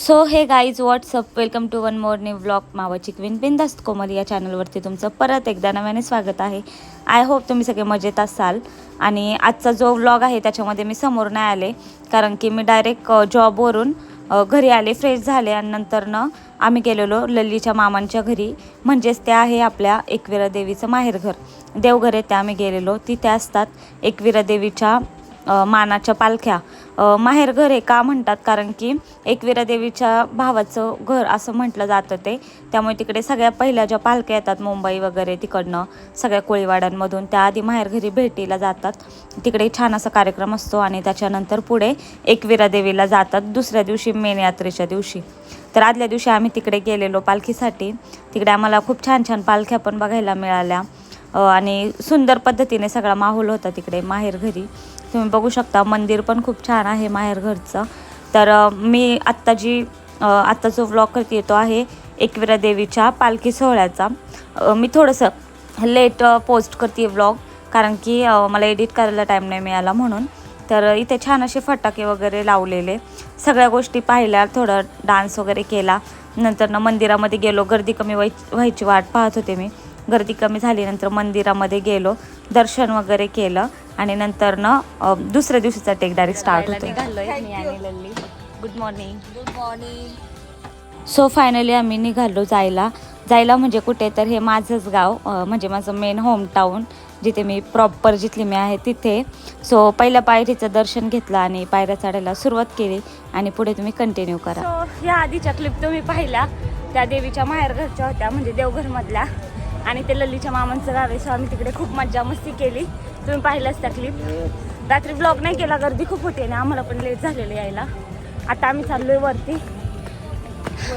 So hey guys what's up, welcome to one more new blog. मावाची queen बिंदास्त कोमल या चॅनलवरती तुमचं परत एकदा नव्याने स्वागत आहे. आय होप तुम्ही सगळे मजेत असाल. आणि आजचा जो व्लॉग आहे त्याच्यामध्ये मी समोर नाही आले, कारण की मी डायरेक्ट जॉबवरून घरी आले, फ्रेश झाले आणि नंतरनं आम्ही गेलेलो लल्लीच्या मामांच्या घरी. म्हणजेच ते आहे आपल्या एकविरा देवीचं माहेरघर, देवघर आहे. त्या आम्ही गेलेलो. तिथे असतात एकविरा देवीच्या मानाच्या पालख्या. माहेरघर आहे का म्हणतात, कारण की एकविरा देवीच्या भावाचं घर असं म्हटलं जातं ते. त्यामुळे तिकडे सगळ्या पहिल्या ज्या पालख्या येतात मुंबई वगैरे तिकडनं सगळ्या कोळीवाड्यांमधून, त्या आधी माहेरघरी भेटीला जातात. तिकडे छान असा कार्यक्रम असतो आणि त्याच्यानंतर पुढे एकविरा देवीला जातात दुसऱ्या दिवशी, मेन यात्रेच्या दिवशी. तर आदल्या दिवशी आम्ही तिकडे गेलेलो पालखीसाठी. तिकडे आम्हाला खूप छान छान पालख्या पण बघायला मिळाल्या आणि सुंदर पद्धतीने सगळा माहोल होता तिकडे माहेरघरी. तुम्ही बघू शकता, मंदिर पण खूप छान आहे माहेरघरचं. तर मी आत्ता जो व्लॉग करते येतो आहे एकविरा देवीच्या पालखी सोहळ्याचा. मी थोडंसं लेट पोस्ट करते व्लॉग, कारण की मला एडिट करायला टाईम नाही मिळाला म्हणून. तर इथे छान असे फटाके वगैरे लावलेले, सगळ्या गोष्टी पाहिल्या, थोडं डान्स वगैरे केला. नंतर मंदिरामध्ये गेलो. गर्दी कमी व्हायची वाट पाहत होते मी. गर्दी कमी झाली, नंतर मंदिरामध्ये गेलो, दर्शन वगैरे केलं आणि नंतर दुसऱ्या दिवशीचा टेक डायरेक्ट स्टार्ट होतो. Good morning. Good morning. So finally आम्ही निघालो जायला म्हणजे कुठे, तर हे माझंच गाव, म्हणजे माझं मेन होमटाऊन, जिथे मी प्रॉपर जिथली मी आहे तिथे. सो पहिल्या पायरीचं दर्शन घेतलं आणि पायऱ्या चढायला सुरुवात केली आणि पुढे तुम्ही कंटिन्यू करा. सो या आधीच्या क्लिप तुम्ही पाहिल्या त्या देवीच्या माहेरघरच्या होत्या, म्हणजे देवघरमधल्या. आणि ते लल्लीच्या मामांचं गाव आहे. सो आम्ही तिकडे खूप मज्जा मस्ती केली. तुम्ही पाहिल्याच त्या क्लिप. रात्री व्लॉग नाही केला, गर्दी खूप होती आणि आम्हाला पण लेट झालेलं यायला. आता आम्ही चाललोय वरती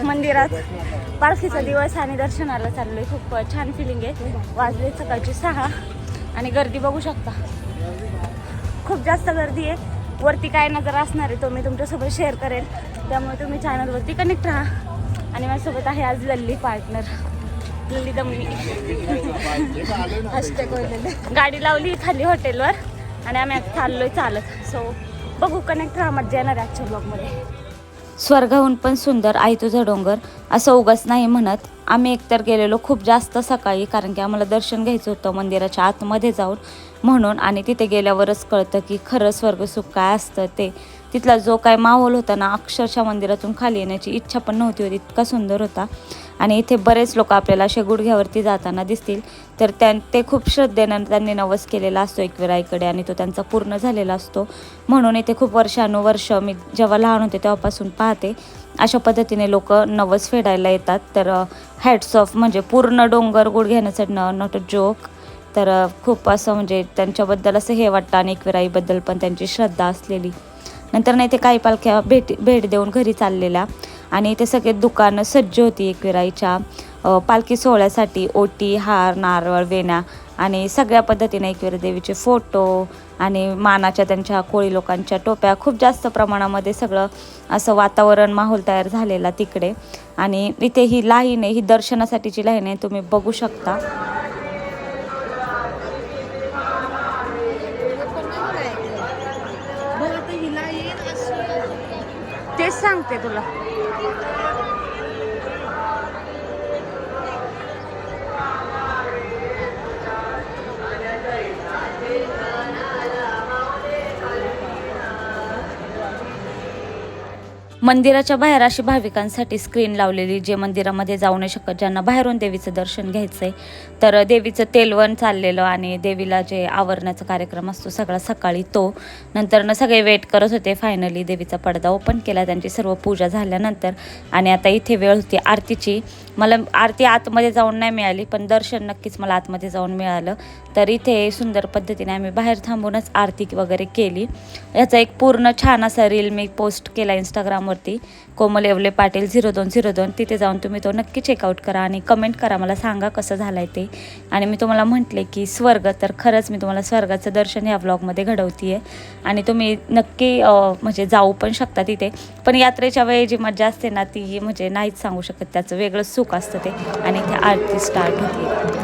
मंदिरात. पालखीचा दिवस आणि दर्शनाला चाललोय. खूप छान फिलिंग आहे. वाजले सकाळची 6 आणि गर्दी बघू शकता, खूप जास्त गर्दी आहे. वरती काय नजर असणार आहे तो मी तुमच्यासोबत शेअर करेल, त्यामुळे तुम्ही चॅनलवरती कनेक्ट राहा. आणि माझ्यासोबत आहे आज लल्ली पार्टनर, लल्ली दमनी. गाडी लावली खाली हॉटेलवर आणि आम्ही आता चाललोय चालत. सो बघू, कनेक्ट राहा, मज्जा येणार आहे आजच्या ब्लॉगमध्ये. स्वर्गाहून पण सुंदर आई तुझा डोंगर असं उगाच नाही म्हणत. आम्ही एकतर गेलेलो खूप जास्त सकाळी, कारण की आम्हाला दर्शन घ्यायचं होतं मंदिराच्या आतमध्ये जाऊन म्हणून. आणि तिथे गेल्यावरच कळतं की खरं स्वर्गसुख काय असतं ते. तिथला जो काय माहोल होता ना, अक्षरशः मंदिरातून खाली येण्याची इच्छा पण नव्हती होती, इतका सुंदर होता. आणि इथे बरेच लोक आपल्याला असे गुडघ्यावरती जाताना दिसतील. तर ते खूप श्रद्धेनं त्यांनी नवस केलेला असतो एकविराईकडे आणि तो त्यांचा पूर्ण झालेला असतो. म्हणून इथे खूप वर्षानुवर्ष, मी जेव्हा लहान होते तेव्हापासून पाहते, अशा पद्धतीने लोक नवस फेडायला येतात. तर हॅट्स ऑफ, म्हणजे पूर्ण डोंगर गुडघ्यानं चढणं, नॉट अ जोक. तर खूप असं म्हणजे त्यांच्याबद्दल असं हे वाटतं आणि एकविराईबद्दल पण त्यांची श्रद्धा असलेली. नंतर नाही ते काही पालख्या भेट देऊन घरी चाललेल्या आणि इथे सगळे दुकानं सज्ज होती एकविराईच्या पालखी सोहळ्यासाठी. ओटी, हार, नारळ, वेण्या आणि सगळ्या पद्धतीने एकविरा देवीचे फोटो आणि मानाच्या त्यांच्या कोळी लोकांच्या टोप्या, खूप जास्त प्रमाणामध्ये सगळं असं वातावरण, माहोल तयार झालेला तिकडे. आणि इथे ही लाईन आहे, ही दर्शनासाठीची लाईन आहे, तुम्ही बघू शकता. तेच सांगते तुला. मंदिराच्या बाहेर अशी भाविकांसाठी स्क्रीन लावलेली, जे मंदिरामध्ये जाऊ नाही शकत, ज्यांना बाहेरून देवीचं दर्शन घ्यायचं आहे. तर देवीचं तेलवण चाललेलं आणि देवीला जे आवरण्याचा कार्यक्रम असतो सगळा सकाळी तो. नंतर सगळे वेट करत होते. फायनली देवीचा पडदा ओपन केला त्यांची सर्व पूजा झाल्यानंतर. आणि आता इथे वेळ होती आरतीची. मला आरती आतमध्ये जाऊन नाही मिळाली, पण दर्शन नक्कीच मला आतमध्ये जाऊन मिळालं. तर इथे सुंदर पद्धतीने आम्ही बाहेर थांबूनच आरती वगैरे केली. याचा एक पूर्ण छान असा रील मी पोस्ट केला इंस्टाग्रामवरती, कोमल येवले पाटील 0202. तिथे जाऊन तुम्ही तो नक्की चेकआउट करा आणि कमेंट करा, मला सांगा कसं झालं आहे ते. आणि मी तुम्हाला म्हटले की स्वर्ग, तर खरंच मी तुम्हाला स्वर्गाचं दर्शन ह्या व्लॉगमध्ये घडवते आहे. आणि तुम्ही नक्की म्हणजे जाऊ पण शकता तिथे. पण यात्रेच्या वेळी जी मजा असते ना, ती म्हणजे नाहीच सांगू शकत, त्याचं वेगळंच सुख असतं ते. आणि इथे आरती स्टार्ट होती.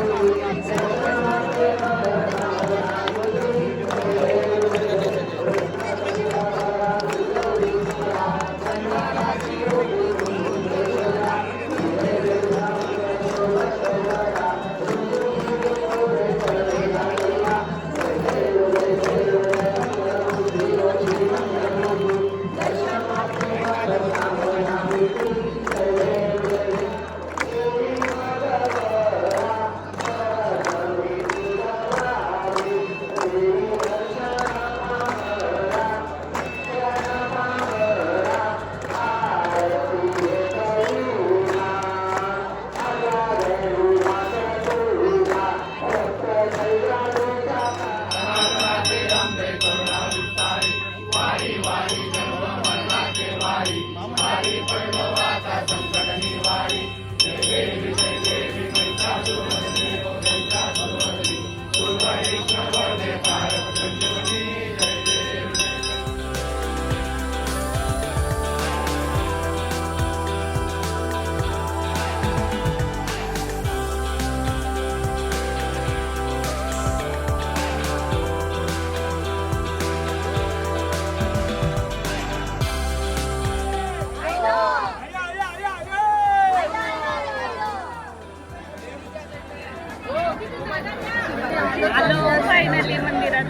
आलो फायनली मंदिरात.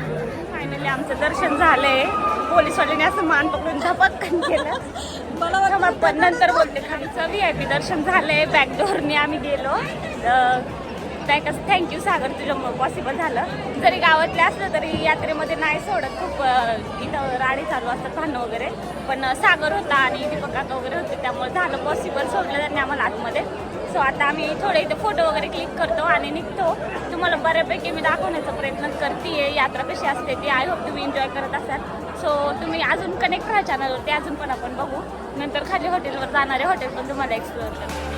फायनली आमचं दर्शन झालंय. पोलीसवाल्यांनी असं मान पकडून झपक्कन केलं. मला पण नंतर बोलते खालीचं VIP दर्शन झालंय. बॅकडोरने आम्ही गेलो. त्याकच थँक्यू सागर, तुझ्यामुळे पॉसिबल झालं. जरी गावातले असलं तरी यात्रेमध्ये नाही सोडत. खूप इथं राडी चालू असतात, भांडणं वगैरे. पण सागर होता आणि दीपक काका वगैरे होते, त्यामुळे झालं पॉसिबल. सोडलं त्यांनी आम्हाला आतमध्ये. सो आता आम्ही थोडे इथे फोटो वगैरे क्लिक करतो आणि निघतो. तुम्हाला बऱ्यापैकी मी दाखवण्याचा प्रयत्न करते यात्रा कशी असते ती. आय होप तुम्ही एन्जॉय करत असाल. सो तुम्ही अजून कनेक्ट राहा चॅनलवरती. अजून पण आपण बघू. नंतर खाली हॉटेलवर जाणारे हॉटेल पण तुम्हाला एक्सप्लोअर करतो.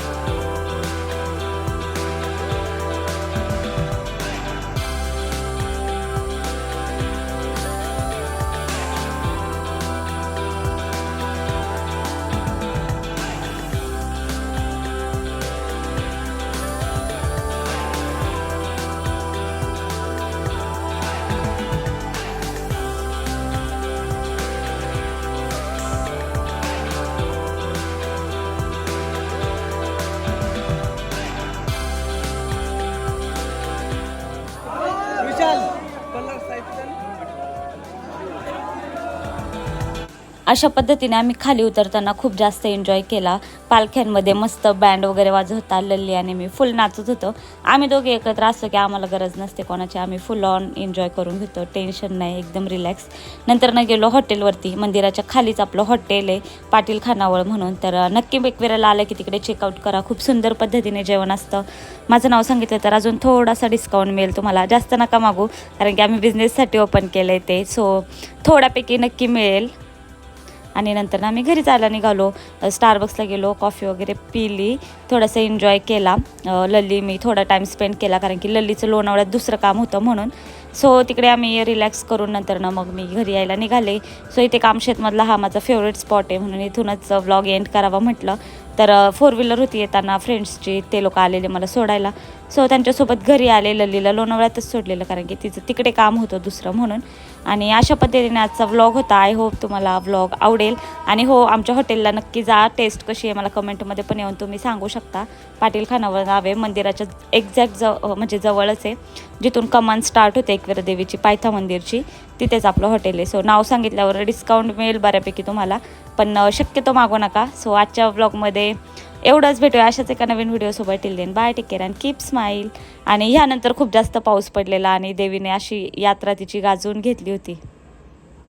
अशा पद्धतीने आम्ही खाली उतरताना खूप जास्त एन्जॉय केला. पालख्यांमध्ये मस्त बँड वगैरे वाजत होता. लल्ली आणि मी फुल नाचत होतो. आम्ही दोघे एकत्र असलो की आम्हाला गरज नसते कोणाची. आम्ही फुल ऑन एन्जॉय करून घेतो. टेन्शन नाही, एकदम रिलॅक्स. नंतर न गेलो हॉटेलवरती. मंदिराच्या खालीच आपलं हॉटेल आहे, पाटील खानावळ म्हणून. तर नक्की एकवेळेला आलं की तिकडे चेकआउट करा. खूप सुंदर पद्धतीने जेवण असतं. माझं नाव सांगितलं तर अजून थोडासा डिस्काउंट मिळेल तुम्हाला. जास्त नका मागू, कारण की आम्ही बिझनेससाठी ओपन केलं आहे ते. सो थोड्यापैकी नक्की मिळेल. आणि नंतर आम्ही घरी जायला निघालो. स्टारबक्सला गेलो, कॉफी वगैरे पिली, थोडंसं एन्जॉय केला. लल्ली मी थोडा टाईम स्पेंड केला, कारण की लल्लीचं लोणावळ्यात दुसरं काम होतं म्हणून. सो तिकडे आम्ही रिलॅक्स करून नंतर मग मी घरी यायला निघाले. सो इथे कामशेतमधला हा माझा फेवरेट स्पॉट आहे, म्हणून इथूनच व्लॉग एंड करावा म्हटलं. तर 4 व्हीलर होती येताना फ्रेंड्सची, ते लोक आलेले मला सोडायला. सो त्यांच्यासोबत घरी आले. लल्लीला लोणावळ्यातच सोडलेलं, कारण की तिचं तिकडे काम होतं दुसरं म्हणून. आणि अशा पद्धतीने आजचा व्लॉग होता. आय होप तुम्हाला व्लॉग आवडेल. आणि हो, आमच्या हॉटेलला नक्की जा. टेस्ट कशी आहे मला कमेंटमध्ये पण येऊन तुम्ही सांगू शकता. पाटील खानावळ नाव आहे. मंदिराच्या एक्झॅक्ट म्हणजे जवळच आहे, जिथून कमान स्टार्ट होते एकविरा देवीची, पायथा मंदिरची, तिथेच आपलं हॉटेल आहे. सो नाव सांगितल्यावर डिस्काउंट मिळेल बऱ्यापैकी तुम्हाला, पण शक्यतो मागू नका. सो आजच्या व्लॉगमध्ये एवढंच. भेटूया अशाच एका नवीन व्हिडिओसोबत. Till then bye, take care and keep smile. आणि ह्यानंतर खूप जास्त पाऊस पडलेला आणि देवीने अशी यात्रा तिची गाजवून घेतली होती.